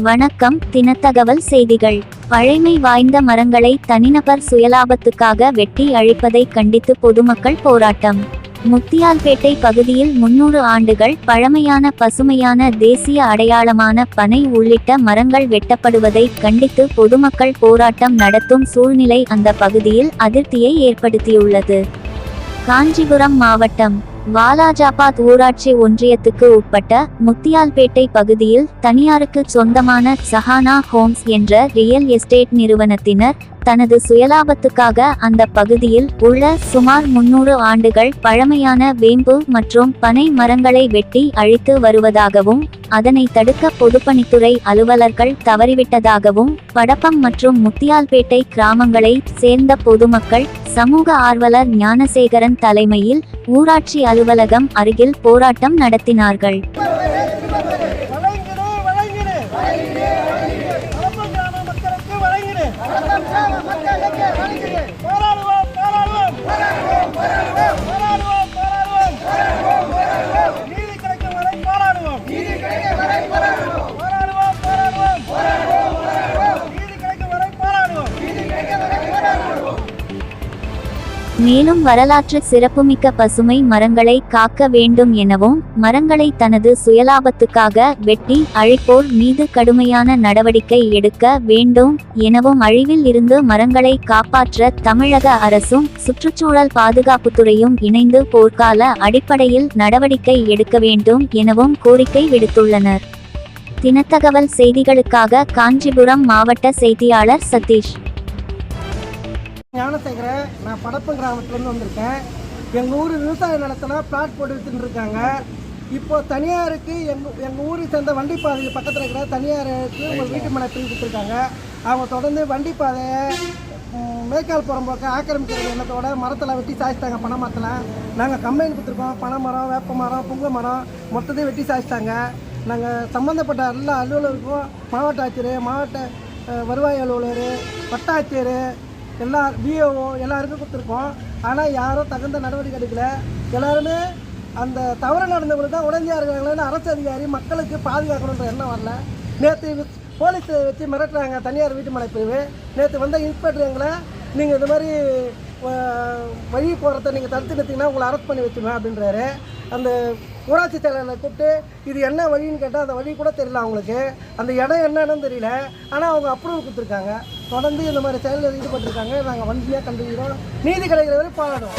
வணக்கம். தினத்தகவல் செய்திகள். பழைமை வாய்ந்த மரங்களை தனிநபர் சுயலாபத்துக்காக வெட்டி அழிப்பதை கண்டித்து பொதுமக்கள் போராட்டம். முத்தியால்பேட்டை பகுதியில் 300 ஆண்டுகள் பழமையான பசுமையான தேசிய அடையாளமான பனை உள்ளிட்ட மரங்கள் வெட்டப்படுவதை கண்டித்து பொதுமக்கள் போராட்டம் நடத்தும் சூழ்நிலை அந்த பகுதியில் அதிருப்தியை ஏற்படுத்தியுள்ளது. காஞ்சிபுரம் மாவட்டம் வாலாஜாபாத் ஊராட்சி ஒன்றியத்துக்கு உட்பட்ட முத்தியால்பேட்டை பகுதியில் தனியாருக்கு சொந்தமான சஹானா ஹோம்ஸ் என்ற ரியல் எஸ்டேட் நிறுவனத்தினர் தனது சுயலாபத்துக்காக அந்த பகுதியில் உள்ள சுமார் 300 ஆண்டுகள் பழமையான வேம்பு மற்றும் பனை மரங்களை வெட்டி அழித்து வருவதாகவும் அதனை தடுக்க பொதுப்பணித்துறை அலுவலர்கள் தவறிவிட்டதாகவும் படப்பம் மற்றும் முத்தியால்பேட்டை கிராமங்களை சேர்ந்த பொதுமக்கள் சமூக ஆர்வலர் ஞானசேகரன் தலைமையில் ஊராட்சி அலுவலகம் அருகில் போராட்டம் நடத்தினார்கள். மேலும் வரலாற்று சிறப்புமிக்க பசுமை மரங்களை காக்க வேண்டும் எனவும் மரங்களை தனது சுயலாபத்துக்காக வெட்டி அழிப்போர் மீது கடுமையான நடவடிக்கை எடுக்க வேண்டும் எனவும் அழிவில் இருந்து மரங்களை காப்பாற்ற தமிழக அரசும் சுற்றுச்சூழல் பாதுகாப்புத்துறையும் இணைந்து போர்க்கால அடிப்படையில் நடவடிக்கை எடுக்க வேண்டும் எனவும் கோரிக்கை விடுத்துள்ளனர். தினத்தகவல் செய்திகளுக்காக காஞ்சிபுரம் மாவட்ட செய்தியாளர் சதீஷ். ஞானசேகரன். நான் படப்பம் கிராமத்துலேருந்து வந்திருக்கேன். எங்கள் ஊர் விவசாய நிலத்தில் பிளாட் போட்டு வித்துட்டு இருக்காங்க. இப்போது தனியாருக்கு எங்கள் ஊரை சேர்ந்த வண்டிப்பாதை பக்கத்தில் இருக்கிற தனியாருக்கு ஒரு வீட்டு மனை பிரிவு கொடுத்துருக்காங்க. அவங்க தொடர்ந்து வண்டிப்பாதையை மேற்கால் புறம்போக்க ஆக்கிரமிக்கிறது எண்ணத்தோட மரத்தில் வெட்டி சாய்ச்சிட்டாங்க. பனை மரத்தில் நாங்கள் கம்பெனி கொடுத்துருக்கோம். பனை மரம், வேப்ப மரம், புங்க மரம் மொத்தத்தையும் வெட்டி சாய்ச்சிட்டாங்க. நாங்கள் சம்மந்தப்பட்ட எல்லா அலுவலருக்கும் மாவட்ட ஆட்சியர், மாவட்ட வருவாய் அலுவலர், வட்டாட்சியர், எல்லா விஓஓ எல்லாருக்கும் கொடுத்துருக்கோம். ஆனால் யாரும் தகுந்த நடவடிக்கை எடுக்கல. எல்லாருமே அந்த தவறு நடந்தவங்களுக்கு தான் உடஞ்சியாக இருக்கிறாங்களேன்னு அரசு அதிகாரி மக்களுக்கு பாதுகாக்கணுன்ற எண்ணம் வரல. நேற்று போலீஸ் வச்சு மிரட்டுறாங்க தனியார் வீட்டு மனை பிரிவு. நேற்று வந்த இன்ஸ்பெக்டர் எங்களை நீங்கள் இது மாதிரி வழி போகிறத நீங்கள் தடுத்து நிறுத்திங்கன்னா உங்களை அரெஸ்ட் பண்ணி வச்சுவேன் அப்படின்றாரு. அந்த ஊராட்சி செயலரை கூப்பிட்டு இது என்ன வழின்னு கேட்டால் அந்த வழி கூட தெரியல அவங்களுக்கு. அந்த இடம் என்னன்னு தெரியல. ஆனால் அவங்க அப்ரூவல் கொடுத்துருக்காங்க. தொடர்ந்து இந்த மாதிரி செயலில் ஈடுபட்டிருக்காங்க. நாங்கள் வண்டியாக கண்டுக்கிறோம். நீதி கிடைக்கிற வரை போராடுவோம்.